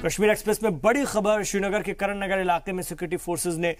Kashmir express में बड़ी खबर। श्रीनगर के करण नगर इलाके में सिक्योरिटी फोर्सेज ने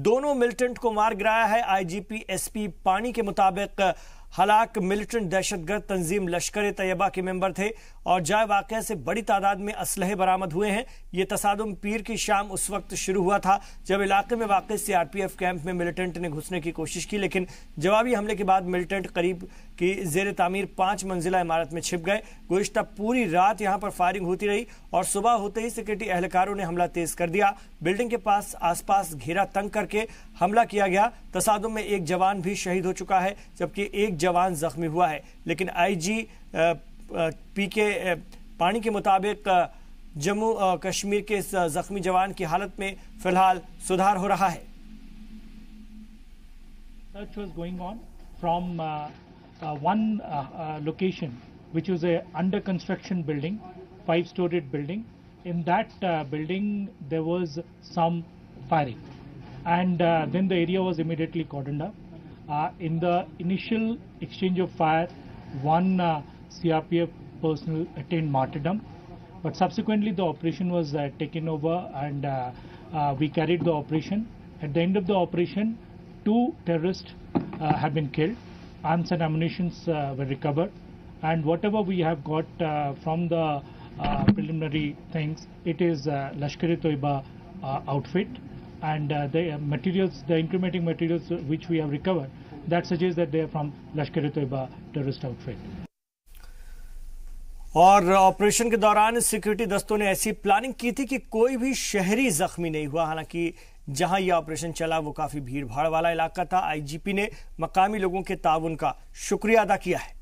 दोनों मिलिटेंट को मार गिराया है। आईजीपी एसपी पानी के मुताबिक हलाक मिलिटेंट दहशतगर्द तंजीम लश्कर तैयबा के मेंबर थे और जाए वाकया से बड़ी तादाद में असलहे बरामद हुए हैं। ये तसादुम पीर की शाम उस वक्त शुरू हुआ था जब इलाके में वाक़ सीआरपीएफ कैंप में मिलिटेंट ने घुसने की कोशिश की, लेकिन जवाबी हमले के बाद मिलिटेंट करीब की जेर तामीर 5 मंजिला इमारत में छिप गए। गुज़िश्ता पूरी रात यहां पर फायरिंग होती रही और सुबह होते ही सिक्योरिटी एहलकारों ने हमला तेज कर दिया। बिल्डिंग के पास आसपास घेरा तंग करके हमला किया गया। तसादुम में एक जवान भी शहीद हो चुका है जबकि एक जवान जख्मी हुआ है, लेकिन आईजी पीके पानी के मुताबिक जम्मू कश्मीर के इस जख्मी जवान की हालत में फिलहाल सुधार हो रहा है। Search was going on from one location, which was a under construction building, 5-storied building. In that building, there was some firing, and then the area was immediately cordoned up. In the initial exchange of fire, one CRPF personnel attained martyrdom, but subsequently the operation was taken over and we carried the operation. At the end of the operation, 2 terrorists have been killed. Arms and ammunition were recovered, and whatever we have got from the preliminary things, it is Lashkar-e-Toiba outfit, and the materials, the incriminating materials which we have recovered, that suggests that they are from Lashkar-e-Toiba terrorist outfit. और operation के दौरान security दस्तों ने ऐसी planning की थी कि कोई भी शहरी जख्मी नहीं हुआ। हालांकि जहां यह ऑपरेशन चला वो काफी भीड़ भाड़ वाला इलाका था। आईजीपी ने मकामी लोगों के ताउन का शुक्रिया अदा किया है।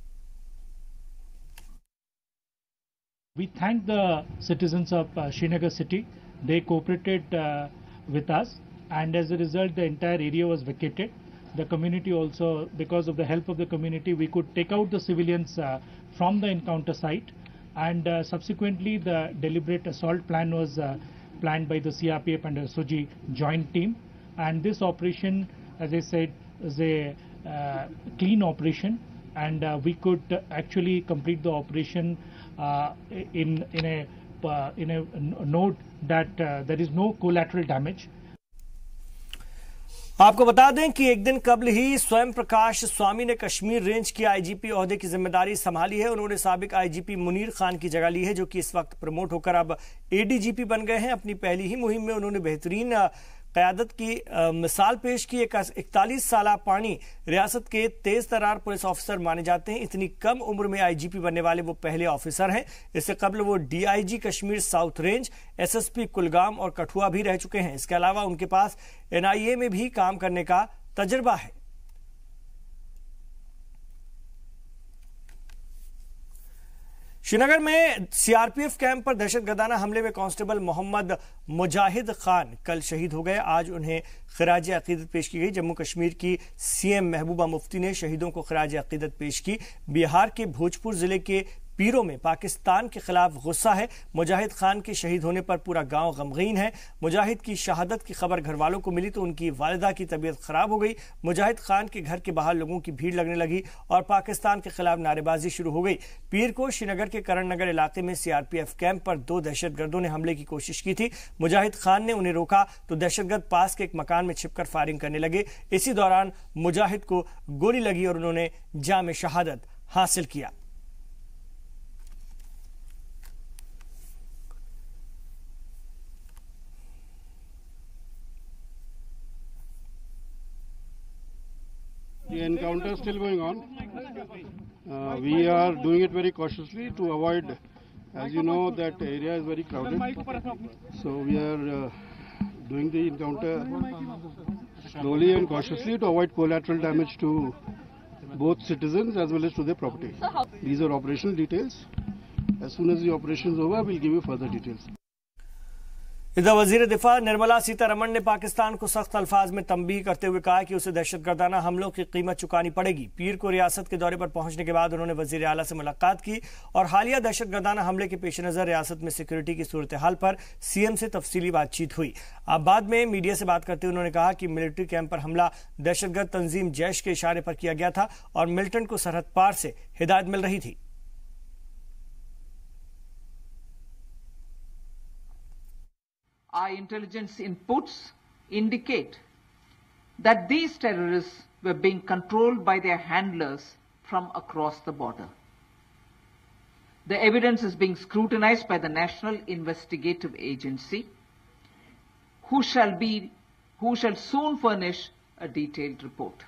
We thank the citizens of Srinagar city. They cooperated with us, and as a result the entire area was vacated. The community also, because of the help of the community, we could take out the civilians from the encounter site, and subsequently the deliberate assault plan was planned by the CRPF and the SOG joint team, and this operation, as I said, is a clean operation, and we could actually complete the operation in a note that there is no collateral damage. आपको बता दें कि एक दिन कबल ही स्वयं प्रकाश स्वामी ने Kashmir range की आईजीपी ओहदे की जिम्मेदारी संभाली है। उन्होंने साबिक आईजीपी मुनीर खान की जगह ली है, जो कि इस वक्त प्रमोट होकर अब एडीजीपी बन गए हैं। अपनी पहली ही मुहिम में उन्होंने बेहतरीन क़यादत की मिसाल पेश की। 41 साल पानी रियासत के तेज तरार पुलिस ऑफिसर माने जाते हैं। इतनी कम उम्र में आईजीपी बनने वाले वो पहले ऑफिसर हैं। इससे कबल वो DIG Kashmir south range, SSP Kulgam और कठुआ भी रह चुके हैं। इसके अलावा उनके पास एनआईए में भी काम करने का तजुर्बा है। श्रीनगर में सीआरपीएफ कैंप पर दहशतगर्दाना हमले में कांस्टेबल मोहम्मद मुजाहिद खान कल शहीद हो गए। आज उन्हें खिराज अकीदत पेश की गई। जम्मू कश्मीर की सीएम महबूबा मुफ्ती ने शहीदों को खिराज अकीदत पेश की। बिहार के भोजपुर जिले के पीरों में पाकिस्तान के खिलाफ गुस्सा है। मुजाहिद खान के शहीद होने पर पूरा गांव गमगीन है। मुजाहिद की शहादत की खबर घर वालों को मिली तो उनकी वालिदा की तबीयत खराब हो गई। मुजाहिद खान के घर के बाहर लोगों की भीड़ लगने लगी और पाकिस्तान के खिलाफ नारेबाजी शुरू हो गई। पीर को श्रीनगर के करण नगर इलाके में सीआरपीएफ कैंप पर 2 दहशतगर्दों ने हमले की कोशिश की थी। मुजाहिद खान ने उन्हें रोका तो दहशतगर्द पास के एक मकान में छिपकर फायरिंग करने लगे। इसी दौरान मुजाहिद को गोली लगी और उन्होंने जाम शहादत हासिल किया। The encounter is still going on. We are doing it very cautiously to avoid, as you know, that area is very crowded. So we are doing the encounter slowly and cautiously to avoid collateral damage to both citizens as well as to their property. These are operational details. As soon as the operation is over, we'll give you further details. इधर वजीर दिफा निर्मला सीतारमण ने पाकिस्तान को सख्त अल्फाज में तंबीह करते हुए कहा कि उसे दहशतगर्दाना हमलों की कीमत चुकानी पड़ेगी। पीर को रियासत के दौरे पर पहुंचने के बाद उन्होंने वजीर आला से मुलाकात की और हालिया दहशतगर्दाना हमले के पेश नजर रियासत में सिक्योरिटी की सूरत हाल पर सीएम से तफसीली बातचीत हुई। अब बाद में मीडिया से बात करते हुए उन्होंने कहा कि मिलिट्री कैंप पर हमला दहशतगर्द तंजीम जैश के इशारे पर किया गया था और मिलिटेंट को सरहद पार से हिदायत मिल रही थी। our intelligence inputs indicate that these terrorists were being controlled by their handlers from across the border. The evidence is being scrutinized by the National Investigative Agency, who shall soon furnish a detailed report.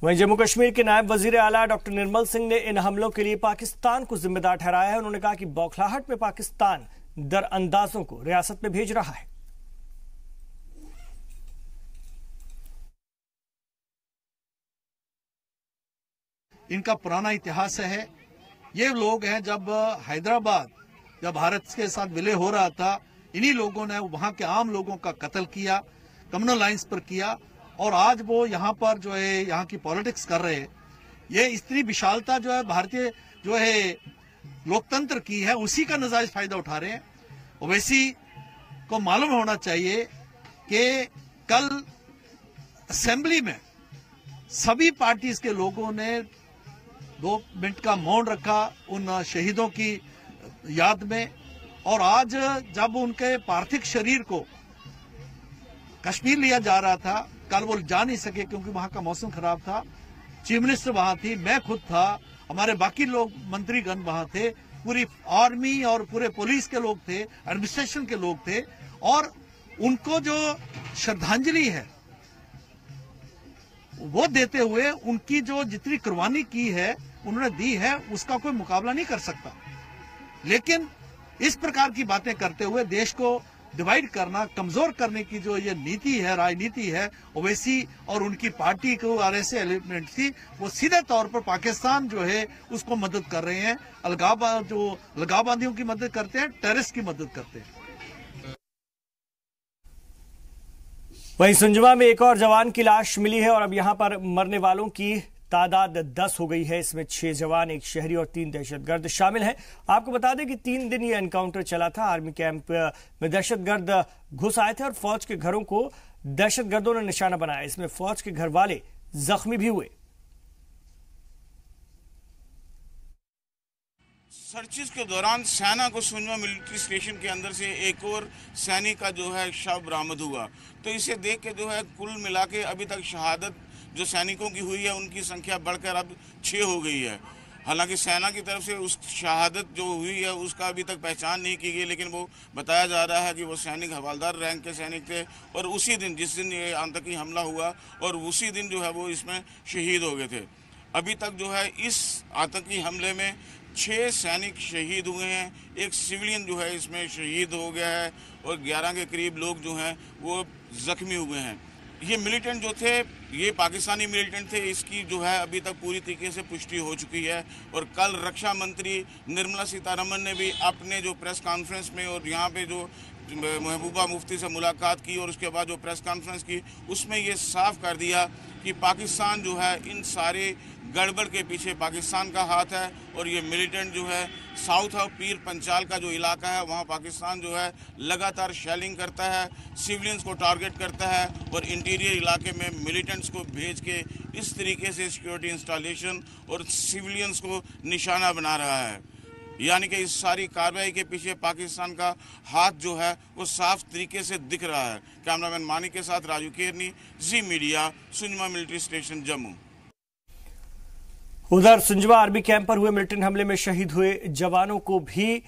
वहीं जम्मू कश्मीर के नायब वजीर आला doctor Nirmal Singh ने इन हमलों के लिए पाकिस्तान को जिम्मेदार ठहराया है। उन्होंने कहा कि बौखलाहट में पाकिस्तान दरअंदाजों को रियासत में भेज रहा है। इनका पुराना इतिहास है। ये लोग हैं, जब हैदराबाद जब भारत के साथ विलय हो रहा था, इन्हीं लोगों ने वहां के आम लोगों का कत्ल किया, कम्युनल लाइंस पर किया, और आज वो यहाँ पर जो है यहाँ की पॉलिटिक्स कर रहे हैं। ये इतनी विशालता जो है भारतीय जो है लोकतंत्र की है, उसी का नजायज फायदा उठा रहे हैं। ओवैसी को मालूम होना चाहिए कि कल असेंबली में सभी पार्टीज के लोगों ने 2 मिनट का मौन रखा उन शहीदों की याद में, और आज जब उनके पार्थिव शरीर को कश्मीर लिया जा रहा था, कल वो जा नहीं सके क्योंकि वहां का मौसम खराब था। चीफ मिनिस्टर वहां थी, मैं खुद था, हमारे बाकी लोग मंत्रीगण वहां थे, पूरी आर्मी और पूरे पुलिस के लोग थे, एडमिनिस्ट्रेशन के लोग थे, और उनको जो श्रद्धांजलि है वो देते हुए उनकी जो जितनी कुर्बानी की है उन्होंने दी है, उसका कोई मुकाबला नहीं कर सकता। लेकिन इस प्रकार की बातें करते हुए देश को डिवाइड करना, कमजोर करने की जो ये नीति है, राजनीति है, ओवैसी और उनकी पार्टी को आरएसए एलिमेंट थी, वो सीधे तौर पर पाकिस्तान जो है उसको मदद कर रहे हैं। अलगाववादियों की मदद करते हैं, टेररिस्ट की मदद करते हैं। वहीं सुंजवा में एक और जवान की लाश मिली है और अब यहां पर मरने वालों की तादाद 10 हो गई है। इसमें 6 जवान, 1 शहरी और 3 दहशतगर्द शामिल हैं। आपको बता दें कि 3 दिन ये एनकाउंटर चला था। आर्मी कैंप में दहशतगर्द घुस आए थे और फौज के घरों को दहशतगर्दों ने निशाना बनाया। इसमें फौज के घर वाले जख्मी भी हुए। सर्चिस के दौरान सेना को सुंजवा मिलिट्री स्टेशन के अंदर से एक और सैनिक का जो है शव बरामद हुआ। तो इसे देख के जो है कुल मिला के अभी तक शहादत जो सैनिकों की हुई है उनकी संख्या बढ़कर अब 6 हो गई है। हालांकि सेना की तरफ से उस शहादत जो हुई है उसका अभी तक पहचान नहीं की गई, लेकिन वो बताया जा रहा है कि वो सैनिक हवलदार रैंक के सैनिक थे और उसी दिन जिस दिन ये आतंकी हमला हुआ और उसी दिन जो है वो इसमें शहीद हो गए थे। अभी तक जो है इस आतंकी हमले में 6 सैनिक शहीद हुए हैं, 1 सिविलियन जो है इसमें शहीद हो गया है और 11 के करीब लोग जो हैं वो जख्मी हुए हैं। ये मिलिटेंट जो थे ये पाकिस्तानी मिलिटेंट थे, इसकी जो है अभी तक पूरी तरीके से पुष्टि हो चुकी है। और कल रक्षा मंत्री निर्मला सीतारमण ने भी अपने जो प्रेस कॉन्फ्रेंस में और यहाँ पे जो महबूबा मुफ्ती से मुलाकात की और उसके बाद जो प्रेस कॉन्फ्रेंस की उसमें ये साफ कर दिया कि पाकिस्तान जो है इन सारे गड़बड़ के पीछे पाकिस्तान का हाथ है। और ये मिलिटेंट जो है साउथ ऑफ पीर पंचाल का जो इलाका है वहाँ पाकिस्तान जो है लगातार शेलिंग करता है, सिविलियंस को टारगेट करता है और इंटीरियर इलाके में मिलिटेंट्स को भेज के इस तरीके से सिक्योरिटी इंस्टॉलेशन और सिविलियंस को निशाना बना रहा है। यानी कि इस सारी कार्रवाई के पीछे पाकिस्तान का हाथ जो है वो साफ तरीके से दिख रहा है। कैमरामैन मानिक के साथ राजू केरनी, जी मीडिया, सुंजवा मिलिट्री स्टेशन, जम्मू। उधर सुंजवा आर्मी कैंप पर हुए मिलिटेंट हमले में शहीद हुए जवानों को भी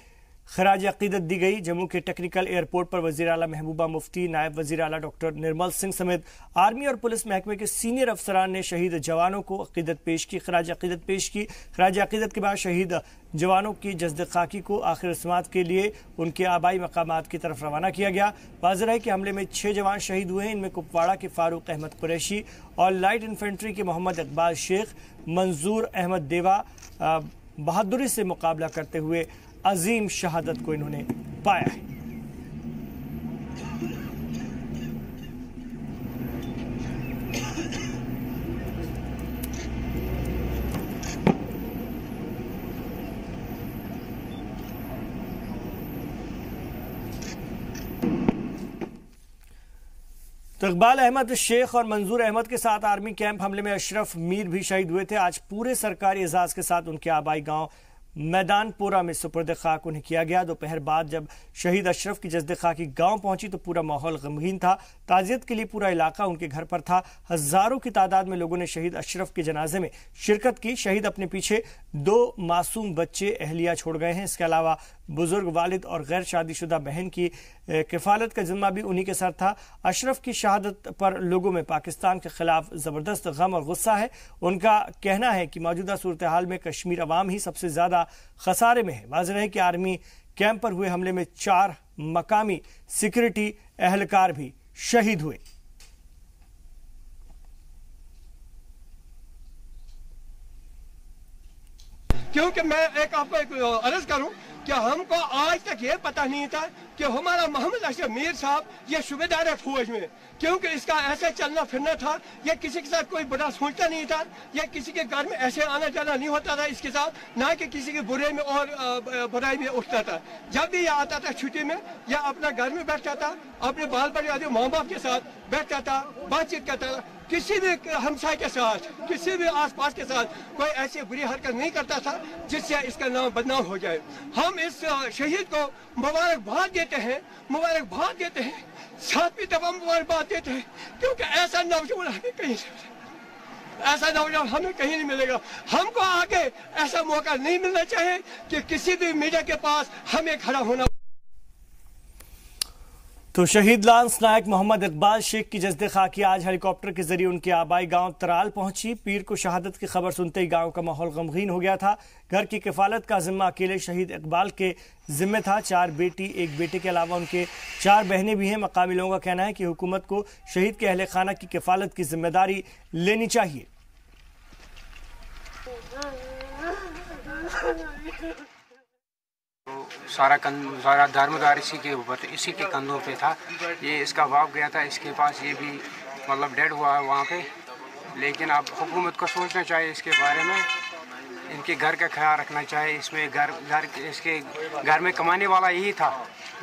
खराज अकीदत दी गई। जम्मू के टेक्निकल एयरपोर्ट पर वजीर आला महबूबा मुफ्ती, नायब वजीर आला डॉक्टर निर्मल सिंह समेत आर्मी और पुलिस महकमे के सीनियर अफसरान ने शहीद जवानों को अकीदत पेश की, खराज अकीदत पेश की। खराज अकीदत के बाद शहीद जवानों की जस्द खाकी को आखिर रस्मात के लिए उनके आबाई मकामात की तरफ रवाना किया गया। वाज़ेह है कि हमले में 6 जवान शहीद हुए हैं। इनमें कुपवाड़ा के फारूक अहमद कुरैशी और लाइट इन्फेंट्री के मोहम्मद इकबाल शेख, मंजूर अहमद देवा बहादुरी से मुकाबला करते हुए अजीम शहादत को इन्होंने पाया है। तो इकबाल अहमद शेख और मंजूर अहमद के साथ आर्मी कैंप हमले में अशरफ मीर भी शहीद हुए थे। आज पूरे सरकारी एजाज के साथ उनके आबाई गांव मैदानपोरा में सुपुर्द खाक उन्हें किया गया। दोपहर बाद जब शहीद अशरफ की जस्द खाकी गांव पहुंची तो पूरा माहौल गमगीन था। ताजियत के लिए पूरा इलाका उनके घर पर था। हजारों की तादाद में लोगों ने शहीद अशरफ के जनाजे में शिरकत की। शहीद अपने पीछे 2 मासूम बच्चे अहलिया छोड़ गए हैं। इसके अलावा बुजुर्ग वालिद और गैर शादीशुदा बहन की किफालत का जिम्मा भी उन्हीं के सर था। अशरफ की शहादत पर लोगों में पाकिस्तान के खिलाफ जबरदस्त गम और गुस्सा है। उनका कहना है कि मौजूदा सूरत हाल में कश्मीर अवाम ही सबसे ज्यादा खसारे में है। वाज़ेह है कि आर्मी कैंप पर हुए हमले में 4 मकामी सिक्योरिटी एहलकार भी शहीद हुए। क्योंकि मैं आपको अर्ज करूं कि हमको आज तक ये पता नहीं था कि हमारा मोहम्मद अशरफ मीर साहब ये सूबेदार है फौज में, क्योंकि इसका ऐसे चलना फिरना था। ये किसी के साथ कोई बुरा सोचता नहीं था। ये किसी के घर में ऐसे आना जाना नहीं होता था इसके साथ, ना कि किसी के बुरे में और बुराई में उठता था। जब भी ये आता था छुट्टी में या अपना घर में बैठता था, अपने बाल बच्चे माँ बाप के साथ बैठता था, बातचीत करता था। किसी भी हमसाय के साथ, किसी भी आसपास के साथ कोई ऐसी बुरी हरकत नहीं करता था जिससे इसका नाम बदनाम हो जाए। हम इस शहीद को मुबारकबाद देते हैं, मुबारकबाद देते हैं, 7वीं दफा मुबारकबाद देते हैं, क्योंकि ऐसा नौजवान हमें कहीं ऐसा नौजवान हमें कहीं नहीं मिलेगा। हमको आगे ऐसा मौका नहीं मिलना चाहिए कि किसी भी मीडिया के पास हमें खड़ा होना। तो शहीद लांस नायक मोहम्मद इकबाल शेख की जस्द खाकी आज हेलीकॉप्टर के जरिए उनके आबाई गांव तराल पहुंची। पीर को शहादत की खबर सुनते ही गांव का माहौल गमगीन हो गया था। घर की किफालत का जिम्मा अकेले शहीद इकबाल के जिम्मे था। 4 बेटी 1 बेटे के अलावा उनके 4 बहनें भी हैं। मकामी लोगों का कहना है कि हुकूमत को शहीद के अहले खाना की किफालत की जिम्मेदारी लेनी चाहिए। सारा दारोमदार इसी के ऊपर, इसी के कंधों पे था। ये इसका बाप गया था इसके पास, ये भी मतलब डेड हुआ है वहाँ पे। लेकिन अब हुकूमत को सोचना चाहिए इसके बारे में, इनके घर का ख्याल रखना चाहिए। इसमें इसके घर में कमाने वाला यही था,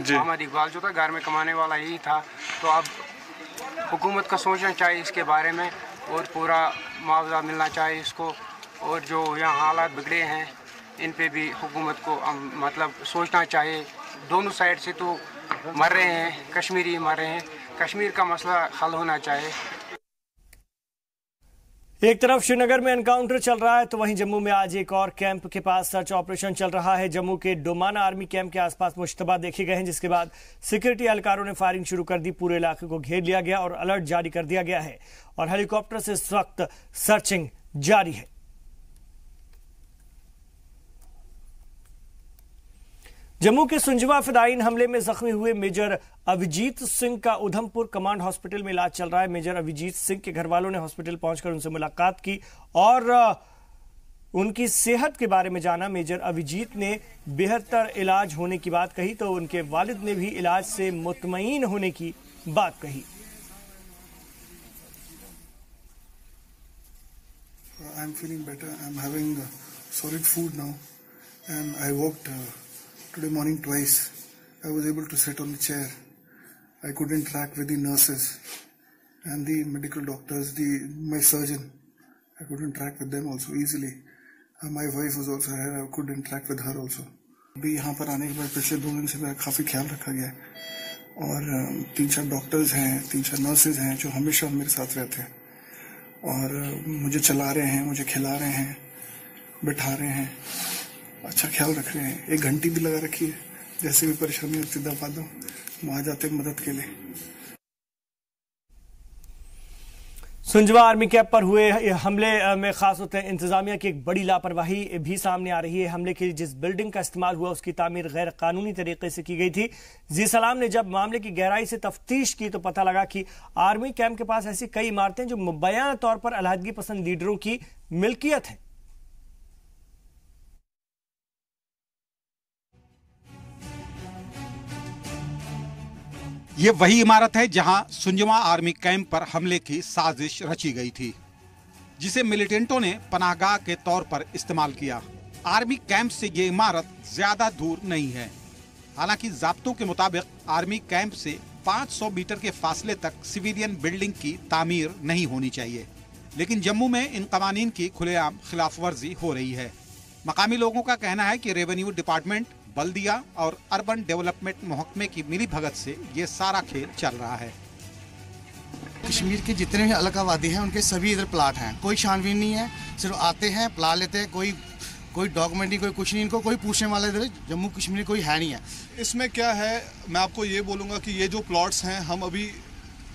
मोहम्मद इकबाल जो था घर में कमाने वाला यही था। तो अब हुकूमत को सोचना चाहिए इसके बारे में और पूरा मुआवजा मिलना चाहिए इसको। और जो यहाँ हालात बिगड़े हैं इन पे भी हुकूमत को मतलब सोचना चाहिए। दोनों साइड से तो मर रहे हैं, कश्मीरी मर रहे हैं, कश्मीर का मसला हल होना चाहिए। एक तरफ श्रीनगर में एनकाउंटर चल रहा है तो वहीं जम्मू में आज एक और कैंप के पास सर्च ऑपरेशन चल रहा है। जम्मू के डोमाना आर्मी कैंप के आसपास मुश्तबा देखे गए हैं, जिसके बाद सिक्योरिटी एहलकारों ने फायरिंग शुरू कर दी। पूरे इलाके को घेर लिया गया और अलर्ट जारी कर दिया गया है और हेलीकॉप्टर से इस वक्त सर्चिंग जारी है। जम्मू के सुंजवा फिदायीन हमले में जख्मी हुए मेजर अभिजीत सिंह का उधमपुर कमांड हॉस्पिटल में इलाज चल रहा है। मेजर अभिजीत सिंह के घर वालों ने हॉस्पिटल पहुंचकर उनसे मुलाकात की और उनकी सेहत के बारे में जाना। मेजर अभिजीत ने बेहतर इलाज होने की बात कही तो उनके वालिद ने भी इलाज से मुतमईन होने की बात कही। I'm feeling better. I'm having solid food now, and I walked today morning twice. I was able to sit on the chair. I could interact with the nurses and the medical doctors, my surgeon. I could interact with them also easily. My wife was also here. I could interact with her also. अभी यहाँ पर आने के बाद पिछले 2 दिन से मेरा काफी ख्याल रखा गया है और 3-4 डॉक्टर्स हैं, 3-4 नर्सेज हैं जो हमेशा मेरे साथ रहते हैं और मुझे चला रहे हैं, मुझे खिला रहे हैं, बिठा रहे हैं, अच्छा ख्याल रख रहे हैं। 1 घंटी भी लगा रखी है, जैसे भी परेशानी होती दबा दो, वहां जाते मदद के लिए। सुंजवा आर्मी कैंप पर हुए हमले में खास होते हैं इंतजामिया की एक बड़ी लापरवाही भी सामने आ रही है। हमले के लिए जिस बिल्डिंग का इस्तेमाल हुआ उसकी तामीर गैर कानूनी तरीके से की गई थी। जी सलाम ने जब मामले की गहराई से तफ्तीश की तो पता लगा कि आर्मी कैंप के पास ऐसी कई इमारतें जो मुबैना तौर पर अलहदगी पसंद लीडरों की मिल्कियत है। ये वही इमारत है जहां सुंजवा आर्मी कैंप पर हमले की साजिश रची गई थी, जिसे मिलिटेंटों ने पनाहगाह के तौर पर इस्तेमाल किया। आर्मी कैंप से ये इमारत ज्यादा दूर नहीं है। हालांकि ज़ाब्तों के मुताबिक आर्मी कैंप से 500 मीटर के फासले तक सिविलियन बिल्डिंग की तामीर नहीं होनी चाहिए, लेकिन जम्मू में इन कवानीन की खुलेआम खिलाफ वर्जी हो रही है। मकामी लोगों का कहना है कि रेवेन्यू डिपार्टमेंट, बल्दिया और अर्बन डेवलपमेंट महकमे की मिली भगत से ये सारा खेल चल रहा है। कश्मीर के जितने भी अलगावादी हैं उनके सभी इधर प्लाट हैं, कोई छानबीन नहीं है, सिर्फ आते हैं प्लाट लेते हैं, कोई डॉक्यूमेंट नहीं, कोई कुछ नहीं, इनको कोई पूछने वाला इधर जम्मू कश्मीर कोई है नहीं है। इसमें क्या है, मैं आपको ये बोलूँगा कि ये जो प्लॉट्स हैं, हम अभी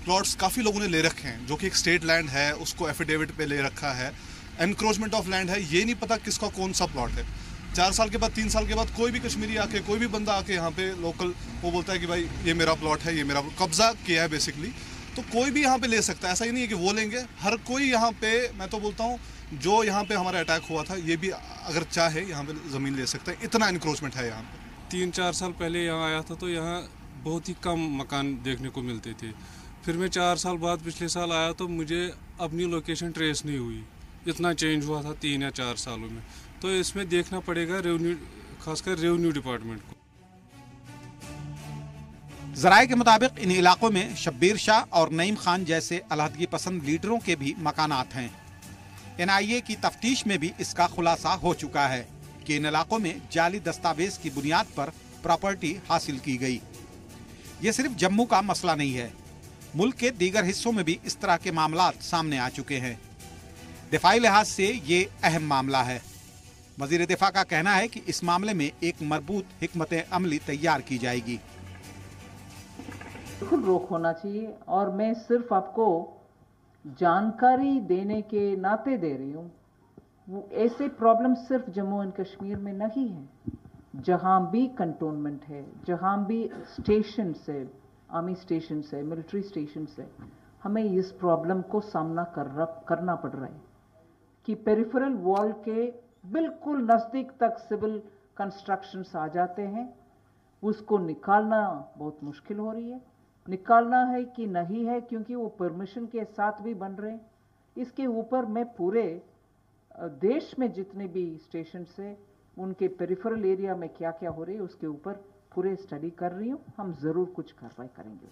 प्लॉट्स काफ़ी लोगों ने ले रखे हैं, जो कि एक स्टेट लैंड है, उसको एफिडेविट पे ले रखा है, एनक्रोचमेंट ऑफ लैंड है, ये नहीं पता किसका कौन सा प्लॉट है। 4 साल के बाद, 3 साल के बाद कोई भी कश्मीरी आके, कोई भी बंदा आके यहाँ पे लोकल वो बोलता है कि भाई ये मेरा प्लॉट है, ये मेरा कब्जा किया है बेसिकली, तो कोई भी यहाँ पे ले सकता है। ऐसा ही नहीं है कि वो लेंगे, हर कोई यहाँ पे, मैं तो बोलता हूँ जो यहाँ पे हमारा अटैक हुआ था, ये भी अगर चाहे यहाँ पे ज़मीन ले सकता है, इतना एनक्रोचमेंट है यहाँ पे। 3-4 साल पहले यहाँ आया था तो यहाँ बहुत ही कम मकान देखने को मिलते थे। फिर मैं 4 साल बाद पिछले साल आया तो मुझे अपनी लोकेशन ट्रेस नहीं हुई, इतना चेंज हुआ था 3 या 4 सालों में। तो इसमें देखना पड़ेगा रेवेन्यू, खासकर रेवेन्यू डिपार्टमेंट को। जराये के मुताबिक इन इलाकों में शब्बीर शाह और नईम खान जैसे अलहदगी पसंद लीडरों के भी मकानात हैं। NIA की तफ्तीश में भी इसका खुलासा हो चुका है कि इन इलाकों में जाली दस्तावेज की बुनियाद पर प्रॉपर्टी हासिल की गई। ये सिर्फ जम्मू का मसला नहीं है, मुल्क के दीगर हिस्सों में भी इस तरह के मामलात सामने आ चुके हैं। दिफाई लिहाज से ये अहम मामला है। वजीर दिफा का कहना है कि इस मामले में एक मरबूत हिकमत अमली तैयार की जाएगी। बिल्कुल रोक होना चाहिए, और मैं सिर्फ आपको जानकारी देने के नाते दे रही हूँ। वो ऐसे प्रॉब्लम सिर्फ जम्मू एंड कश्मीर में नहीं है, जहाँ भी कंटोनमेंट है, जहाँ भी स्टेशन है, आर्मी स्टेशन है, मिलिट्री स्टेशन है, हमें इस प्रॉब्लम को सामना करना पड़ रहा है कि पेरिफेरल वॉल के बिल्कुल नज़दीक तक सिविल कंस्ट्रक्शंस आ जाते हैं, उसको निकालना बहुत मुश्किल हो रही है। निकालना है कि नहीं है, क्योंकि वो परमिशन के साथ भी बन रहे हैं। इसके ऊपर मैं पूरे देश में जितने भी स्टेशन है उनके पेरिफेरल एरिया में क्या क्या हो रही है उसके ऊपर पूरे स्टडी कर रही हूँ। हम जरूर कुछ कार्रवाई करेंगे।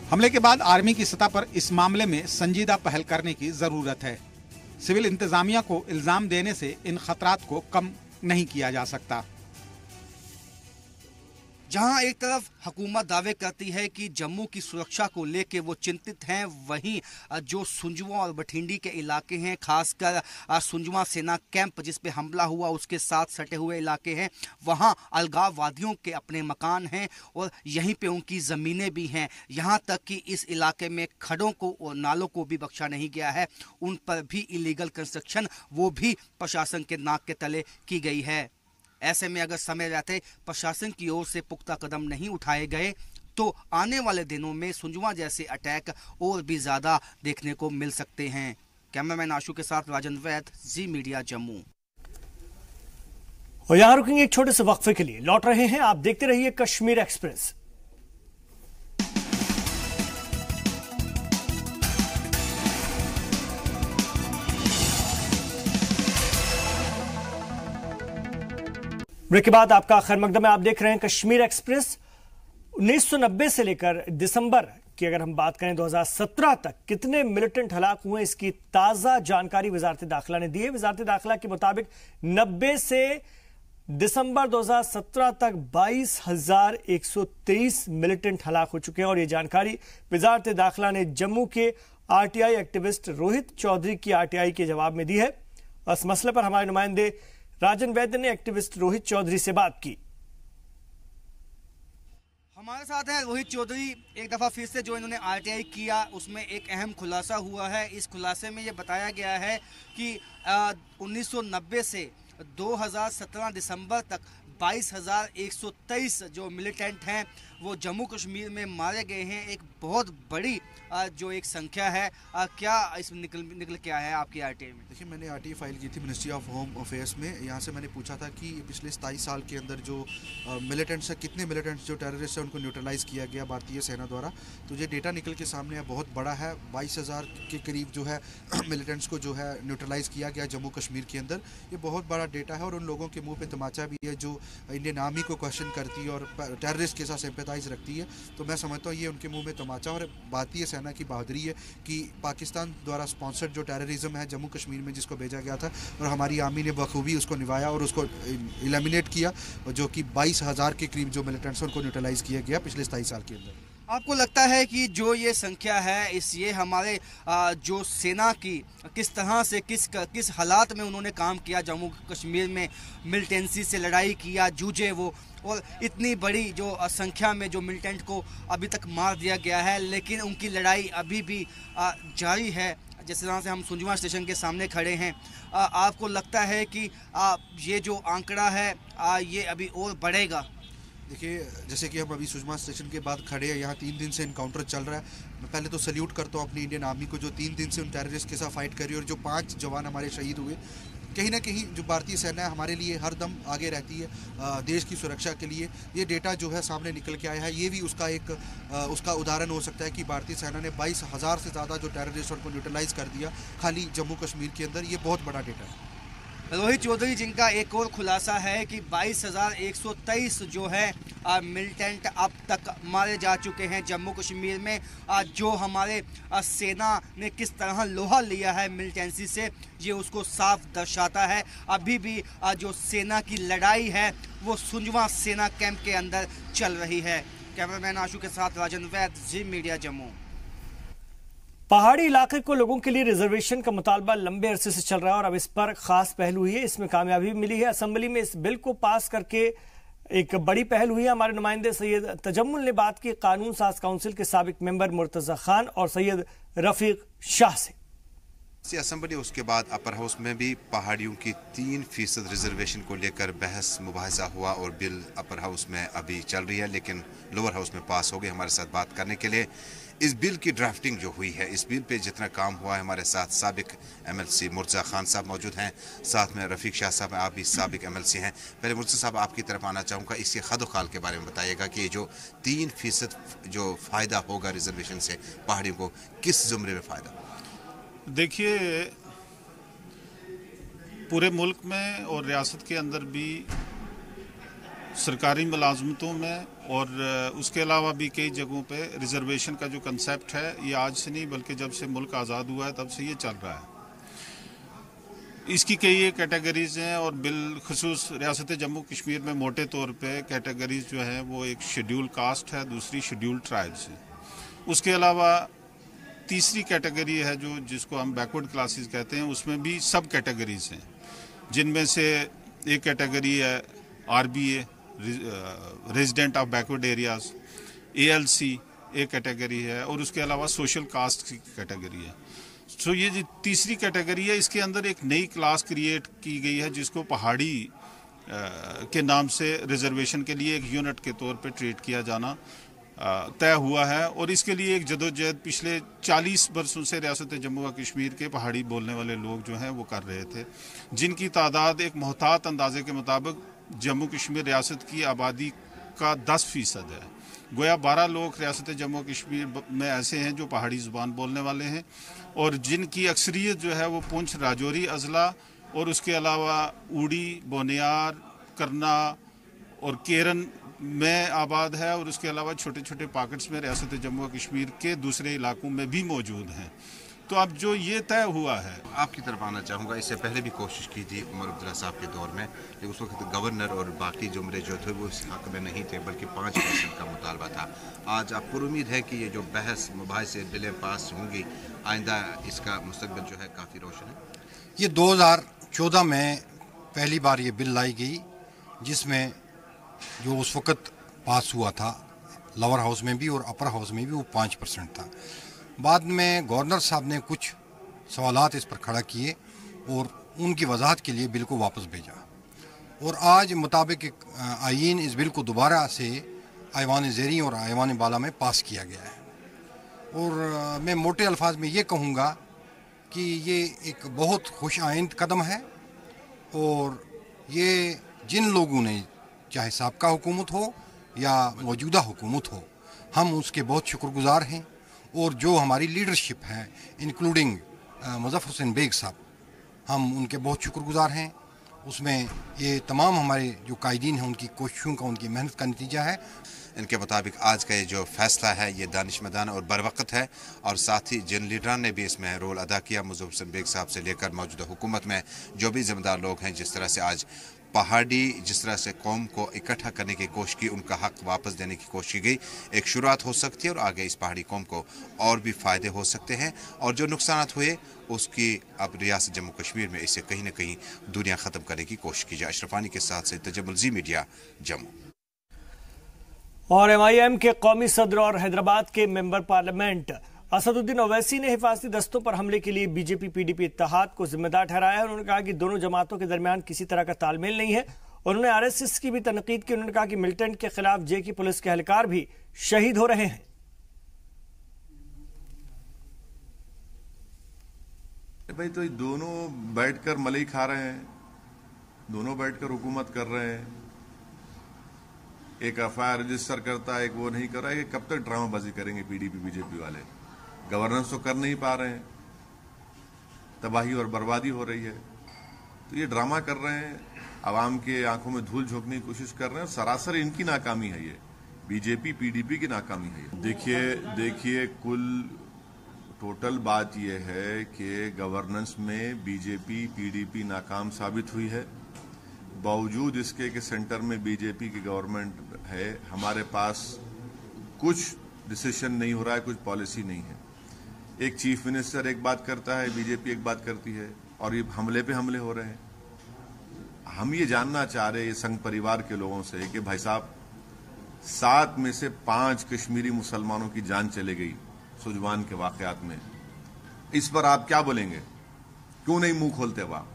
हमले के बाद आर्मी की सतह पर इस मामले में संजीदा पहल करने की जरूरत है। सिविल इंतजामिया को इल्जाम देने से इन खतरात को कम नहीं किया जा सकता। जहां एक तरफ हुकूमत दावे करती है कि जम्मू की सुरक्षा को लेकर वो चिंतित हैं, वहीं जो सुंजवा और बठिंडी के इलाके हैं, खासकर सुंजवा सेना कैंप जिस पे हमला हुआ उसके साथ सटे हुए इलाके हैं, वहां अलगाववादियों के अपने मकान हैं और यहीं पे उनकी ज़मीनें भी हैं। यहां तक कि इस इलाके में खड्डों को और नालों को भी बख्शा नहीं गया है, उन पर भी इलीगल कंस्ट्रक्शन वो भी प्रशासन के नाक के तले की गई है। ऐसे में अगर समय रहते प्रशासन की ओर से पुख्ता कदम नहीं उठाए गए तो आने वाले दिनों में सुंजवा जैसे अटैक और भी ज्यादा देखने को मिल सकते हैं। कैमरामैन आशु के साथ राजन वैद, जी मीडिया जम्मू। और यहां रुकेंगे एक छोटे से वक्फे के लिए, लौट रहे हैं, आप देखते रहिए कश्मीर एक्सप्रेस। ब्रेक के बाद आपका खैर मकदम है, आप देख रहे हैं कश्मीर एक्सप्रेस। 1990 से लेकर दिसंबर की अगर हम बात करें 2017 तक कितने मिलिटेंट हलाक हुए, इसकी ताजा जानकारी वजारत दाखिला ने दी है। वजारत दाखिला के मुताबिक 90 से दिसंबर 2017 तक 22,123 मिलिटेंट हलाक हो चुके हैं। और यह जानकारी वजारत दाखिला ने जम्मू के RTI एक्टिविस्ट रोहित चौधरी की RTI के जवाब में दी है। इस मसले पर हमारे नुमाइंदे राजन वैद्य ने एक्टिविस्ट रोहित चौधरी से बात की। हमारे साथ हैं रोहित चौधरी। एक दफ़ा फिर से जो इन्होंने RTI किया उसमें एक अहम खुलासा हुआ है। इस खुलासे में ये बताया गया है कि 1990 से 2017 दिसंबर तक 22,123 जो मिलिटेंट हैं वो जम्मू कश्मीर में मारे गए हैं। एक बहुत बड़ी जो एक संख्या है, क्या इसमें निकल के आया है आपकी आरटीआई में? देखिए, मैंने आरटीआई फाइल की थी मिनिस्ट्री ऑफ होम अफेयर्स में। यहाँ से मैंने पूछा था कि पिछले 27 साल के अंदर जो मिलिटेंट्स है, कितने मिलिटेंट्स जो टेररिस्ट है उनको न्यूट्रलाइज किया गया भारतीय सेना द्वारा। तो ये डेटा निकल के सामने है, बहुत बड़ा है। 22,000 के करीब जो है मिलिटेंट्स को जो है न्यूट्रलाइज किया गया जम्मू कश्मीर के अंदर। ये बहुत बड़ा डेटा है और उन लोगों के मुंह पे तमाचा भी है जो इंडियन आर्मी को क्वेश्चन करती है और टेररिस्ट के साथ सिंपैथाइज रखती है। तो मैं समझता हूँ ये उनके मुंह में तमाचा और भारतीय सेना की बहादुरी है कि पाकिस्तान द्वारा स्पॉन्सर्ड जो टेररिज्म है जम्मू कश्मीर में जिसको भेजा गया था और हमारी आर्मी ने बखूबी उसको निभाया और उसको एलिमिनेट किया, जो कि 22,000 के करीब जो मिलिटेंट्स उनको न्यूट्रलाइज किया गया पिछले 27 साल के अंदर। आपको लगता है कि जो ये संख्या है ये हमारे जो सेना की किस तरह से किस हालात में उन्होंने काम किया, जम्मू कश्मीर में मिलिटेंसी से लड़ाई किया, जूझे वो, और इतनी बड़ी जो संख्या में जो मिलिटेंट को अभी तक मार दिया गया है, लेकिन उनकी लड़ाई अभी भी जारी है। जिस तरह से हम सुंजवा स्टेशन के सामने खड़े हैं, आपको लगता है कि ये जो आंकड़ा है ये अभी और बढ़ेगा? देखिए, जैसे कि हम अभी सुषमा स्टेशन के बाद खड़े हैं, यहाँ 3 दिन से इनकाउंटर चल रहा है। मैं पहले तो सल्यूट करता हूँ अपनी इंडियन आर्मी को जो 3 दिन से उन टेररिस्ट के साथ फाइट कर रही है और जो 5 जवान हमारे शहीद हुए। कहीं ना कहीं जो भारतीय सेना है हमारे लिए हर दम आगे रहती है देश की सुरक्षा के लिए। ये डेटा जो है सामने निकल के आया है, ये भी उसका उदाहरण हो सकता है कि भारतीय सेना ने 22,000 से ज़्यादा जो टेररिस्टों को न्यूट्रलाइज कर दिया खाली जम्मू कश्मीर के अंदर। ये बहुत बड़ा डेटा है। रोहित चौधरी, जिनका एक और खुलासा है कि 22,123 जो है मिलिटेंट अब तक मारे जा चुके हैं जम्मू कश्मीर में। जो हमारे सेना ने किस तरह लोहा लिया है मिलिटेंसी से, ये उसको साफ दर्शाता है। अभी भी जो सेना की लड़ाई है वो सुंजवा सेना कैंप के अंदर चल रही है। कैमरामैन आशु के साथ राजन वैद, जी मीडिया, जम्मू। पहाड़ी इलाके को लोगों के लिए रिजर्वेशन का मुतालबा लंबे अरसे से चल रहा है और अब इस पर खास पहल हुई है, इसमें कामयाबी मिली है। असेंबली में इस बिल को पास करके एक बड़ी पहल हुई है। हमारे नुमाइंदे सैयद तजम्मुल ने बात की कानून साज काउंसिल के साबिक मेंबर मुर्तजा खान और सैयद रफीक शाह से। असेंबली उसके बाद अपर हाउस में भी पहाड़ियों की 3% रिजर्वेशन को लेकर बहस मुबाहिसा हुआ और बिल अपर हाउस में अभी चल रही है, लेकिन लोअर हाउस में पास हो गई। हमारे साथ बात करने के लिए इस बिल की ड्राफ्टिंग जो हुई है, इस बिल पे जितना काम हुआ है, हमारे साथ साबिक MLC मुर्तजा खान साहब मौजूद हैं, साथ में रफीक शाह साहब, आप भी साबिक MLC हैं। पहले मुर्तजा साहब आपकी तरफ आना चाहूँगा, इसके खदोखाल के बारे में बताइएगा कि जो 3% जो फ़ायदा होगा रिजर्वेशन से पहाड़ियों को, किस ज़ुमरे में फ़ायदा? देखिए, पूरे मुल्क में और रियासत के अंदर भी सरकारी मुलाजमतों में और उसके अलावा भी कई जगहों पे रिजर्वेशन का जो कंसेप्ट है, ये आज से नहीं बल्कि जब से मुल्क आज़ाद हुआ है तब से ये चल रहा है। इसकी कई कैटेगरीज हैं और बिलखुसूस रियासत जम्मू कश्मीर में मोटे तौर पे कैटेगरीज जो है वो एक शेड्यूल कास्ट है, दूसरी शेड्यूल ट्राइब्स है। उसके अलावा तीसरी कैटेगरी है जो जिसको हम बैकवर्ड क्लासेस कहते हैं, उसमें भी सब कैटेगरीज हैं, जिनमें से एक कैटेगरी है RBA, resident of backward areas, ALC एक कैटेगरी है और उसके अलावा सोशल कास्ट की कैटेगरी है। सो ये जो तीसरी कैटेगरी है, इसके अंदर एक नई क्लास क्रिएट की गई है जिसको पहाड़ी के नाम से रिजर्वेशन के लिए एक यूनिट के तौर पे ट्रीट किया जाना तय हुआ है। और इसके लिए एक जदोजहद पिछले 40 वर्षों से रियासत जम्मू व कश्मीर के पहाड़ी बोलने वाले लोग जो हैं वो कर रहे थे, जिनकी तादाद एक मोहतात अंदाजे के मुताबिक जम्मू कश्मीर रियासत की आबादी का 10% है। गोया 12 लोग रियासत जम्मू कश्मीर में ऐसे हैं जो पहाड़ी ज़ुबान बोलने वाले हैं और जिनकी अक्सरियत जो है वो पुंछ, राजौरी अजला और उसके अलावा ऊड़ी, बोनियार, करना और केरन में आबाद है और उसके अलावा छोटे छोटे पॉकेट्स में रियासत जम्मू कश्मीर के दूसरे इलाकों में भी मौजूद हैं। तो अब जो ये तय हुआ है, आपकी तरफ आना चाहूँगा। इससे पहले भी कोशिश की थी उमर अब्दुल्ला साहब के दौर में, लेकिन उस वक्त गवर्नर और बाकी जुमरे जो थे वो इस हक में नहीं थे, बल्कि 5% का मुतालबा था। आज आपको उम्मीद है कि ये जो बहस मुबाहिसे बिलें पास होंगी, आइंदा इसका मुस्तकबिल जो है काफ़ी रोशन है। ये 2014 में पहली बार ये बिल लाई गई, जिसमें जो उस वक्त पास हुआ था लोअर हाउस में भी और अपर हाउस में भी, वो 5% था। बाद में गवर्नर साहब ने कुछ सवालात इस पर खड़ा किए और उनकी वजाहत के लिए बिल को वापस भेजा और आज मुताबिक आईन इस बिल को दोबारा से ऐवान ज़ेरी और ऐवान बाला में पास किया गया है। और मैं मोटे अल्फाज में ये कहूँगा कि ये एक बहुत खुश आइंद कदम है और ये जिन लोगों ने, चाहे साबका हुकूमत हो या मौजूदा हुकूमत हो, हम उसके बहुत शुक्रगुजार हैं। और जो हमारी लीडरशिप है इंक्लूडिंग मुज़फ़्फ़र हुसैन बेग साहब, हम उनके बहुत शुक्रगुजार हैं। उसमें ये तमाम हमारे जो कायदीन हैं उनकी कोशिशों का, उनकी मेहनत का नतीजा है। इनके मुताबिक आज का ये जो फैसला है ये दानिशमंदाना और बरवक़्त है और साथ ही जिन लीडरान ने भी इसमें रोल अदा किया, मुज़फ़्फ़र हुसैन बेग साहब से लेकर मौजूदा हुकूमत में जो भी ज़िम्मेदार लोग हैं, जिस तरह से आज पहाड़ी जिस तरह से कौम को इकट्ठा करने की कोशिश की, उनका हक वापस देने की कोशिश की गई, एक शुरुआत हो सकती है और आगे इस पहाड़ी कौम को और भी फ़ायदे हो सकते हैं। और जो नुकसान हुए उसकी अब रियासत जम्मू कश्मीर में इसे कहीं ना कहीं दुनिया ख़त्म करने की कोशिश की जाए। अशरफानी के साथ से तजम्मुल ज़ी मीडिया जम्मू। और MIM के कौमी सदर और हैदराबाद के मेंबर पार्लियामेंट असदुद्दीन ओवैसी ने हिफाजती दस्तों पर हमले के लिए बीजेपी PDP इत्तेहाद को जिम्मेदार ठहराया है। उन्होंने कहा कि दोनों जमातों के दरमियान किसी तरह का तालमेल नहीं है। उन्होंने RSS की भी तनकीद की। उन्होंने कहा कि मिलिटेंट के खिलाफ जे की पुलिस के एहलकार भी शहीद हो रहे हैं। भाई तो दोनों बैठकर मलाई खा रहे हैं, दोनों बैठकर हुकूमत कर रहे हैं। एक FIR रजिस्टर करता है, एक वो नहीं कर रहा है। ये कब तक ड्रामाबाजी करेंगे PDP BJP वाले? गवर्नेंस तो कर नहीं पा रहे हैं, तबाही और बर्बादी हो रही है, तो ये ड्रामा कर रहे हैं, आवाम के आंखों में धूल झोंकने की कोशिश कर रहे हैं। सरासर इनकी नाकामी है, ये BJP PDP की नाकामी है। देखिए कुल टोटल बात यह है कि गवर्नेंस में BJP PDP नाकाम साबित हुई है। बावजूद इसके कि सेंटर में BJP की गवर्नमेंट है, हमारे पास कुछ डिसीजन नहीं हो रहा है, कुछ पॉलिसी नहीं है। एक चीफ मिनिस्टर एक बात करता है, BJP एक बात करती है, और ये हमले पे हमले हो रहे हैं। हम ये जानना चाह रहे हैं संघ परिवार के लोगों से कि भाई साहब, 7 में से 5 कश्मीरी मुसलमानों की जान चली गई सुजवान के वाकयात में। इस पर आप क्या बोलेंगे? क्यों नहीं मुंह खोलते हो आप?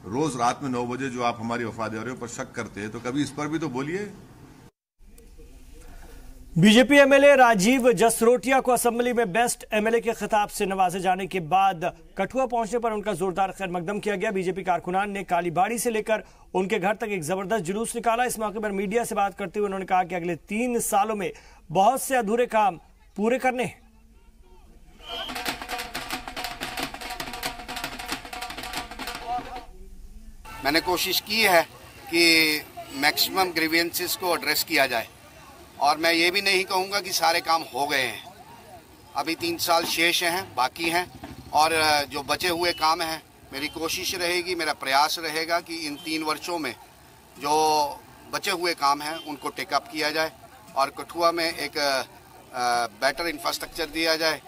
रोज रात में 9 बजे जो आप हमारी वफादारियों पर शक करते हैं, तो कभी इस पर भी तो बोलिए। बीजेपी MLA राजीव जसरोटिया को असेंबली में बेस्ट MLA के खिताब से नवाजे जाने के बाद कठुआ पहुंचने पर उनका जोरदार खैर मकदम किया गया। बीजेपी कारकुनान ने कालीबाड़ी से लेकर उनके घर तक एक जबरदस्त जुलूस निकाला। इस मौके पर मीडिया से बात करते हुए उन्होंने कहा कि अगले 3 सालों में बहुत से अधूरे काम पूरे करने हैं। मैंने कोशिश की है कि मैक्सिमम ग्रीवेंसेस को एड्रेस किया जाए, और मैं ये भी नहीं कहूँगा कि सारे काम हो गए हैं। अभी 3 साल शेष हैं, बाकी हैं, और जो बचे हुए काम हैं, मेरी कोशिश रहेगी, मेरा प्रयास रहेगा कि इन 3 वर्षों में जो बचे हुए काम हैं उनको टेकअप किया जाए और कठुआ में एक बेटर इंफ्रास्ट्रक्चर दिया जाए।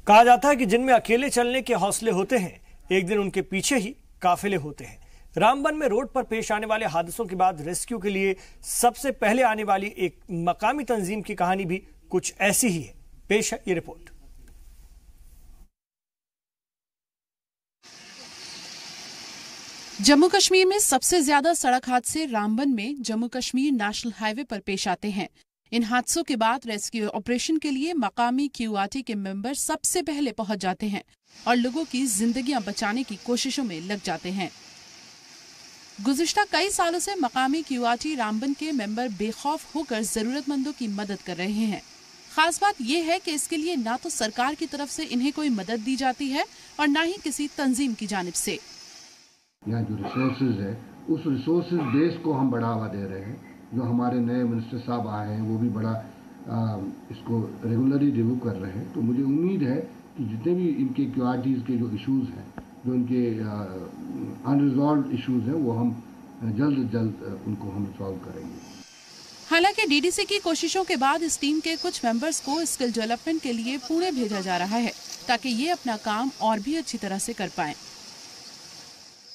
कहा जाता है कि जिनमें अकेले चलने के हौसले होते हैं, एक दिन उनके पीछे ही काफिले होते हैं। रामबन में रोड पर पेश आने वाले हादसों के बाद रेस्क्यू के लिए सबसे पहले आने वाली एक मकामी तंजीम की कहानी भी कुछ ऐसी ही है। पेश है ये रिपोर्ट। जम्मू कश्मीर में सबसे ज्यादा सड़क हादसे रामबन में जम्मू कश्मीर नेशनल हाईवे पर पेश आते हैं। इन हादसों के बाद रेस्क्यू ऑपरेशन के लिए मकामी QRT के मेंबर सबसे पहले पहुंच जाते हैं और लोगों की जिंदगियां बचाने की कोशिशों में लग जाते हैं। गुज़िश्ता कई सालों से मकामी QRT रामबन के मेंबर बेखौफ होकर जरूरतमंदों की मदद कर रहे हैं। खास बात यह है कि इसके लिए ना तो सरकार की तरफ से इन्हें कोई मदद दी जाती है और ना ही किसी तंजीम की जानिब से। यहाँ जो रिसोर्सेज है, उस रिसोर्सेज बेस को हम बढ़ावा दे रहे हैं। जो हमारे नए मिनिस्टर साहब आए हैं वो भी बड़ा इसको रेगुलरली रिव्यू कर रहे हैं। तो मुझे उम्मीद है कि जितने भी इनके QRTs के जो इश्यूज हैं, जो इनके अनरिजॉल्व इश्यूज हैं, वो हम जल्द से जल्द उनको हम सॉल्व करेंगे। हालांकि DDC की कोशिशों के बाद इस टीम के कुछ मेंबर्स को स्किल डेवलपमेंट के लिए पुणे भेजा जा रहा है ताकि ये अपना काम और भी अच्छी तरह से कर पाएं।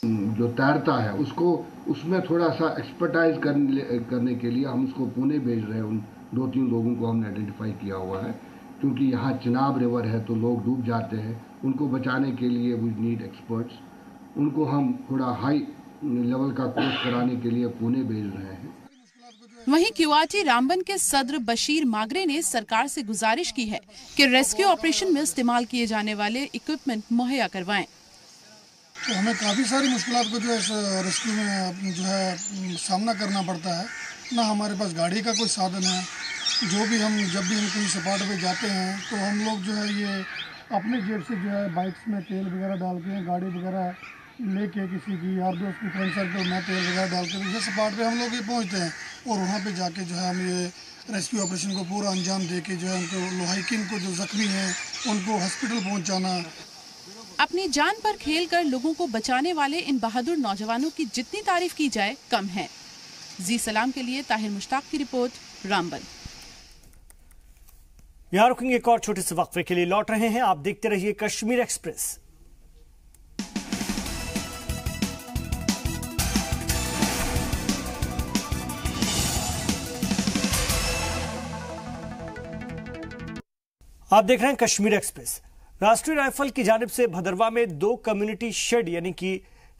जो तैरता है उसको उसमें थोड़ा सा एक्सपर्टाइज करने के लिए हम उसको पुणे भेज रहे हैं। उन 2-3 लोगों को हमने आइडेंटिफाई किया हुआ है, क्योंकि यहाँ चिनाब रिवर है तो लोग डूब जाते हैं। उनको बचाने के लिए वी नीड एक्सपर्ट्स। उनको हम थोड़ा हाई लेवल का कोर्स कराने के लिए पुणे भेज रहे हैं। वहीं क्यूआरटी रामबन के सदर बशीर मागरे ने सरकार से गुजारिश की है कि रेस्क्यू ऑपरेशन में इस्तेमाल किए जाने वाले इक्विपमेंट मुहैया करवाएं। तो हमें काफ़ी सारी मुश्किलात को जो है रेस्क्यू में जो है सामना करना पड़ता है। ना हमारे पास गाड़ी का कोई साधन है, जब भी हम कहीं सपाट पे जाते हैं तो हम लोग जो है ये अपने जेब से जो है बाइक्स में तेल वगैरह डाल के, गाड़ी वगैरह लेके किसी की यार दोस्त की फ्रेंड सर्कल में तेल वगैरह डाल के जैसे सपाट पे हम लोग ये पहुँचते हैं और वहाँ पे जाके जो है हम ये रेस्क्यू ऑपरेशन को पूरा अंजाम दे के जो है उनको लोहाइकिन को जो जख्मी हैं उनको हॉस्पिटल पहुँचाना। अपनी जान पर खेलकर लोगों को बचाने वाले इन बहादुर नौजवानों की जितनी तारीफ की जाए कम है। जी सलाम के लिए ताहिर मुश्ताक की रिपोर्ट, रामबन। यहां रुकेंगे एक और छोटे से वक्फे के लिए, लौट रहे हैं। आप देखते रहिए कश्मीर एक्सप्रेस। आप देख रहे हैं कश्मीर एक्सप्रेस। राष्ट्रीय राइफल की जानिब से भदरवा में 2 कम्युनिटी शेड यानी कि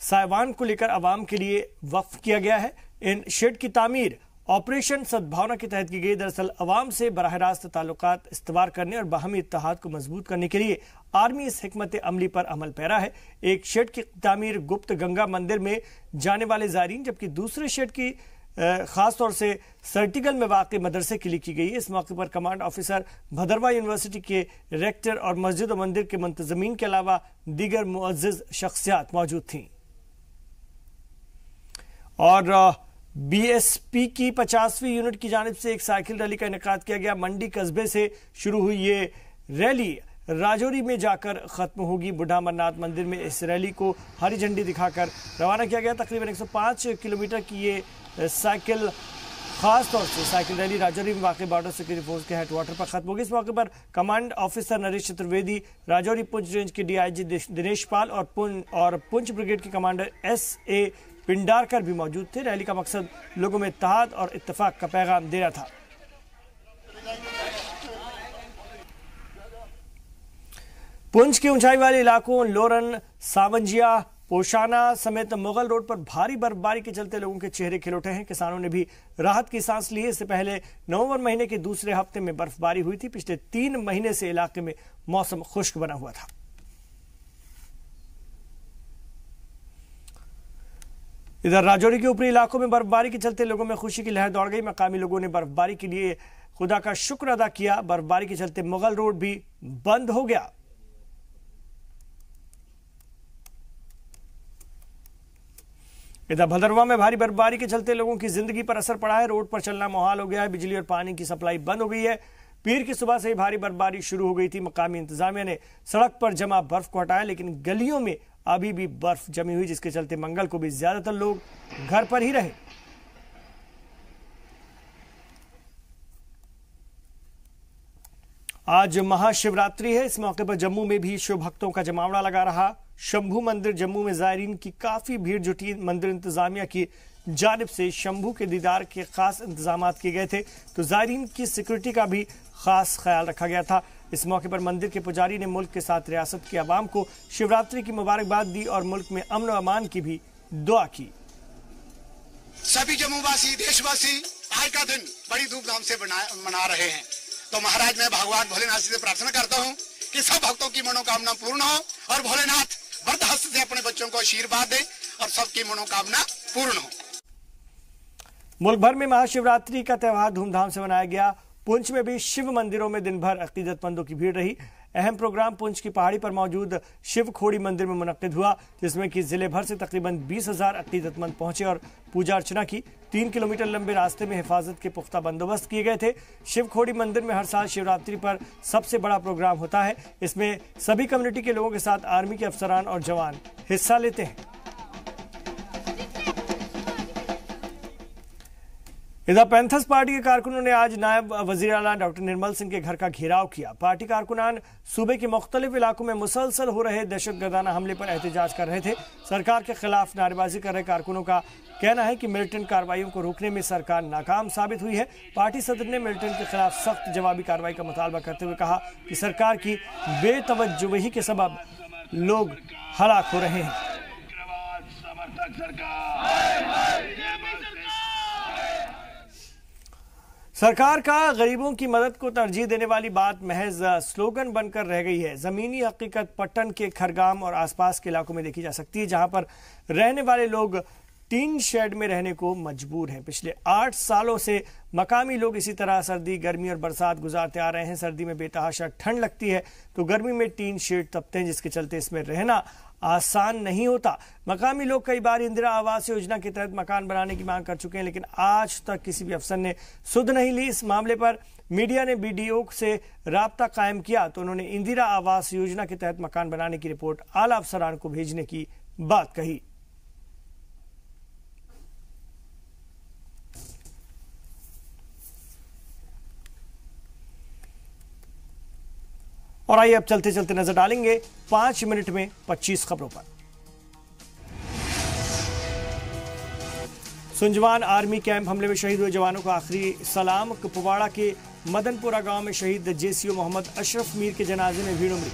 साइवान को लेकर आवाम के लिए वक्फ किया गया है। इन शेड की तामीर ऑपरेशन सद्भावना के तहत की गई। दरअसल अवाम से बराह रास्त ताल्लुकात इस्तवार करने और बाहमी इत्तेहाद को मजबूत करने के लिए आर्मी इस हिकमत अमली पर अमल पैरा है। एक शेड की तामीर गुप्त गंगा मंदिर में जाने वाले ज़ायरीन, जबकि दूसरे शेड की खास तौर से सर्टिगल में वाक़ मदरसे के लिए की गई। इस मौके पर कमांड ऑफिसर भदरवा यूनिवर्सिटी के रेक्टर और मस्जिद और मंदिर के मुंतज़मीन के अलावा दीगर मुअज़्ज़िज़ शख्सियात मौजूद थीं। और बीएसपी की 50वीं यूनिट की जानिब से एक साइकिल रैली का इनेकाद किया गया। मंडी कस्बे से शुरू हुई ये रैली राजौरी में जाकर खत्म होगी। बुढ़ा अमरनाथ मंदिर में इस रैली को हरी झंडी दिखाकर रवाना किया गया। तकरीबन 105 किलोमीटर की ये साइकिल खास तौर से साइकिल रैली राजौरी में वाक़ बॉर्डर सिक्योरिटी फोर्स के हेडक्वार्टर पर खत्म होगी। इस मौके पर command officer Naresh Chaturvedi, Rajouri Poonch range के डीआईजी दिनेश पाल और पुंछ ब्रिगेड के कमांडर एसए पिंडारकर भी मौजूद थे। रैली का मकसद लोगों में इत्तेहाद और इत्तेफाक का पैगाम देना था। पुंछ के ऊंचाई वाले इलाकों लोरन, सावंजिया, पोशाना समेत मुगल रोड पर भारी बर्फबारी के चलते लोगों के चेहरे खिल उठे हैं। किसानों ने भी राहत की सांस ली है। इससे पहले नवंबर महीने के दूसरे हफ्ते में बर्फबारी हुई थी। पिछले 3 महीने से इलाके में मौसम खुश्क बना हुआ था। इधर राजौरी के ऊपरी इलाकों में बर्फबारी के चलते लोगों में खुशी की लहर दौड़ गई। मकामी लोगों ने बर्फबारी के लिए खुदा का शुक्र अदा किया। बर्फबारी के चलते मुगल रोड भी बंद हो गया। इधर भदरवा में भारी बर्फबारी के चलते लोगों की जिंदगी पर असर पड़ा है। रोड पर चलना मुहाल हो गया है। बिजली और पानी की सप्लाई बंद हो गई है। पीर की सुबह से ही भारी बर्फबारी शुरू हो गई थी। मकामी इंतजामिया ने सड़क पर जमा बर्फ को हटाया, लेकिन गलियों में अभी भी बर्फ जमी हुई, जिसके चलते मंगल को भी ज्यादातर लोग घर पर ही रहे। आज महाशिवरात्रि है। इस मौके पर जम्मू में भी शिव भक्तों का जमावड़ा लगा रहा। शंभू मंदिर जम्मू में जायरीन की काफी भीड़ जुटी। मंदिर इंतजामिया की जानिब से शंभू के दीदार के खास इंतजाम किए गए थे, तो जायरीन की सिक्योरिटी का भी खास ख्याल रखा गया था। इस मौके पर मंदिर के पुजारी ने मुल्क के साथ रियासत के अवाम को शिवरात्रि की मुबारकबाद दी और मुल्क में अमन और अमान की भी दुआ की। सभी जम्मूवासी, देशवासी आज का दिन बड़ी धूमधाम से मना रहे हैं। तो महाराज मैं भगवान भोलेनाथ से प्रार्थना करता हूँ कि सब भक्तों की मनोकामना पूर्ण हो और भोलेनाथ वरद हस्त से अपने बच्चों को आशीर्वाद दे और सबकी मनोकामना पूर्ण हो। मुल्क भर में महाशिवरात्रि का त्यौहार धूमधाम से मनाया गया। पुंछ में भी शिव मंदिरों में दिन भर अकीदतमंदों की भीड़ रही। अहम प्रोग्राम पुंछ की पहाड़ी पर मौजूद शिव खोड़ी मंदिर में मुनक्किद हुआ, जिसमें कि जिले भर से तकरीबन 20,000 अकीदतमंद पहुंचे और पूजा अर्चना की। 3 किलोमीटर लंबे रास्ते में हिफाजत के पुख्ता बंदोबस्त किए गए थे। शिव खोड़ी मंदिर में हर साल शिवरात्रि पर सबसे बड़ा प्रोग्राम होता है। इसमें सभी कम्युनिटी के लोगों के साथ आर्मी के अफसरान और जवान हिस्सा लेते हैं। इधर पैंथर्स पार्टी के कारकुनों ने आज नायब वजीर आला डॉक्टर निर्मल सिंह के घर का घेराव किया। पार्टी कारकुनान सूबे के मुख्तलिफ इलाकों में मुसलसल हो रहे दहशतगर्दाना हमले पर एहतजाज कर रहे थे। सरकार के खिलाफ नारेबाजी कर रहे कारकुनों का कहना है कि मिलिटेंट कार्रवाइयों को रोकने में सरकार नाकाम साबित हुई है। पार्टी सदर ने मिलिटेंट के खिलाफ सख्त जवाबी कार्रवाई का मुतालबा करते हुए कहा कि सरकार की बेतवज्जुही के सबब लोग हलाक हो रहे हैं। सरकार का गरीबों की मदद को तरजीह देने वाली बात महज स्लोगन बनकर रह गई है। जमीनी हकीकत पट्टन के खरगाम और आसपास के इलाकों में देखी जा सकती है, जहां पर रहने वाले लोग टीन शेड में रहने को मजबूर हैं। पिछले 8 सालों से मकामी लोग इसी तरह सर्दी, गर्मी और बरसात गुजारते आ रहे हैं। सर्दी में बेतहाशा ठंड लगती है तो गर्मी में टीन शेड तपते हैं, जिसके चलते इसमें रहना आसान नहीं होता। मकामी लोग कई बार इंदिरा आवास योजना के तहत मकान बनाने की मांग कर चुके हैं, लेकिन आज तक किसी भी अफसर ने सुध नहीं ली। इस मामले पर मीडिया ने BDO से राब्ता कायम किया तो उन्होंने इंदिरा आवास योजना के तहत मकान बनाने की रिपोर्ट आला अफसरान को भेजने की बात कही। और आइए अब चलते चलते नजर डालेंगे 5 मिनट में 25 खबरों पर। सुंजवान आर्मी कैंप हमले में शहीद हुए जवानों को आखिरी सलाम। कुपवाड़ा के मदनपुरा गांव में शहीद JCO मोहम्मद अशरफ मीर के जनाजे में भीड़ उमड़ी।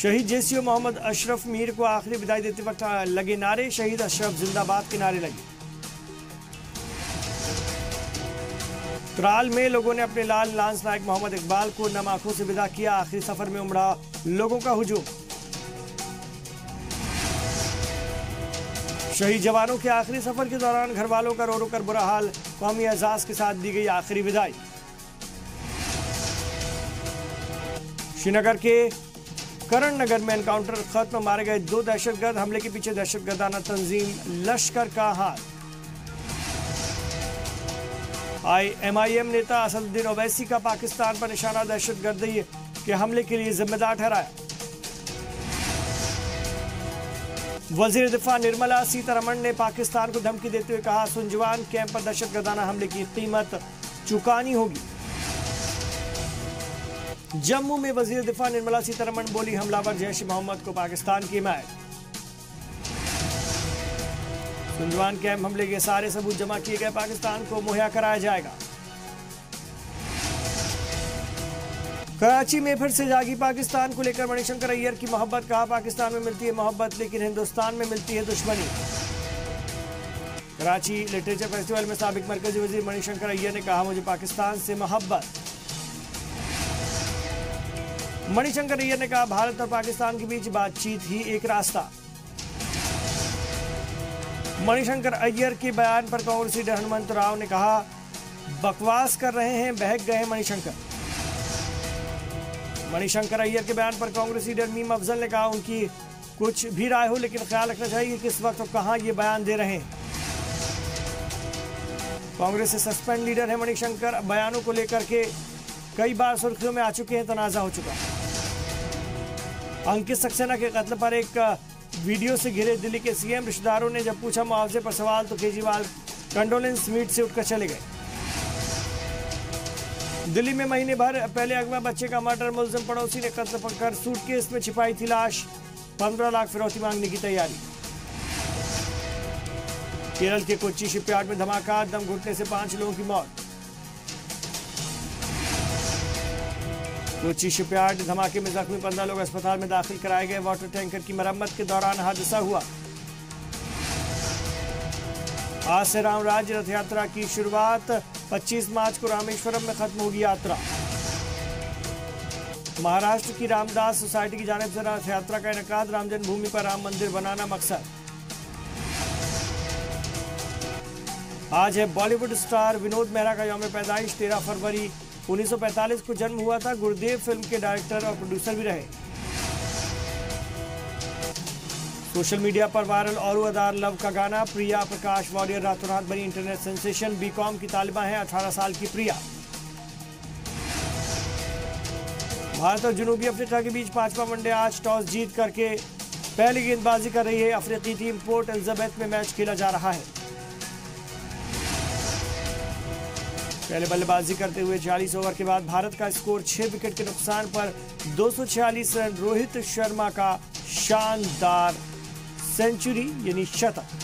शहीद JCO मोहम्मद अशरफ मीर को आखिरी विदाई देते वक्त लगे नारे, शहीद अशरफ जिंदाबाद के नारे लगे। त्राल में लोगों ने अपने लाल लांस नायक मोहम्मद इकबाल को नम आंखों से विदा किया। आखिरी सफर में उमड़ा लोगों का हुजूम। शहीद जवानों के आखिरी सफर के दौरान घर वालों का रो रो कर बुरा हाल। कौमी एजाज के साथ दी गई आखिरी विदाई। श्रीनगर के करण नगर में एनकाउंटर खत्म, मारे गए 2 दहशतगर्द। हमले के पीछे दहशतगर्दाना तंजीम लश्कर का हाथ। MIM नेता असदुद्दीन ओवैसी का पाकिस्तान पर निशाना दहशतगर्दी के हमले के लिए जिम्मेदार ठहराया। वजीर दिफा निर्मला सीतारमण ने पाकिस्तान को धमकी देते हुए कहा, सुंजवान कैंप पर दहशतगर्दाना हमले की कीमत चुकानी होगी। जम्मू में वजीर दिफा निर्मला सीतारमण बोली, हमलावर जैश-ए-मोहम्मद को पाकिस्तान की हिमायत। सुंजवान कैंप हमले के सारे सबूत जमा किए गए, पाकिस्तान को मुहैया कराया जाएगा। कराची में फिर से जागी पाकिस्तान को लेकर मणिशंकर अय्यर की मोहब्बत। कहा, पाकिस्तान में मिलती है मोहब्बत लेकिन हिंदुस्तान में मिलती है दुश्मनी। कराची लिटरेचर फेस्टिवल में साबिक मरकजी वजीर मणिशंकर अय्यर ने कहा, मुझे पाकिस्तान से मोहब्बत। मणिशंकर अय्यर ने कहा, भारत और पाकिस्तान के बीच बातचीत ही एक रास्ता। मणिशंकर अय्यर के बयान पर कांग्रेस लीडर हनुमंत राव ने कहा, बकवास कर रहे हैं, बहक गए मणिशंकर। मणिशंकर अय्यर के बयान पर कांग्रेस लीडर मीम अफजल ने कहा, उनकी कुछ भी राय हो लेकिन ख्याल रखना चाहिए कि किस वक्त और कहां ये बयान दे रहे हैं। कांग्रेस से सस्पेंड लीडर है मणिशंकर। बयानों को लेकर के कई बार सुर्खियों में आ चुके हैं, तनाजा हो चुका। अंकित सक्सेना के कत्ल पर एक वीडियो से घिरे दिल्ली के CM। रिश्तेदारों ने जब पूछा मुआवजे पर सवाल तो केजरीवाल कंडोलेंस मीट से उठकर चले गए। दिल्ली में महीने भर पहले अगवा बच्चे का मर्डर, मुलजिम पड़ोसी ने कत्ल पकड़ सूटकेस में छिपाई थी लाश। 15 लाख फिरौती मांगने की तैयारी। केरल के कोच्चि शिपयार्ड में धमाका, दम घुटने से 5 लोगों की मौत। कोच्चि शिपयार्ड धमाके में जख्मी 15 लोग अस्पताल में दाखिल कराए गए। वाटर टैंकर की मरम्मत के दौरान हादसा हुआ। आज से राम राज्य रथ यात्रा की शुरुआत। 25 मार्च को रामेश्वरम में खत्म होगी यात्रा। महाराष्ट्र की रामदास सोसाइटी की जानिब से रथ यात्रा का इनेकाद। राम जन्मभूमि पर राम मंदिर बनाना मकसद। आज है बॉलीवुड स्टार विनोद मेहरा का यौम पैदाइश। 13 फरवरी 1945 को जन्म हुआ था। गुरुदेव फिल्म के डायरेक्टर और प्रोड्यूसर भी रहे। सोशल मीडिया पर वायरल औरू अदार लव का गाना। प्रिया प्रकाश वॉरियर रातों रात बनी इंटरनेट सेंसेशन। बीकॉम की तालिबा है 18 साल की प्रिया। भारत और जनूबी अफ्रीका के बीच 5वां वनडे आज टॉस जीत करके पहली गेंदबाजी कर रही है अफ्रीकी टीम। पोर्ट एलिजाबेथ में मैच खेला जा रहा है। पहले बल्लेबाजी करते हुए 40 ओवर के बाद भारत का स्कोर 6 विकेट के नुकसान पर 246 रन। रोहित शर्मा का शानदार सेंचुरी यानी शतक।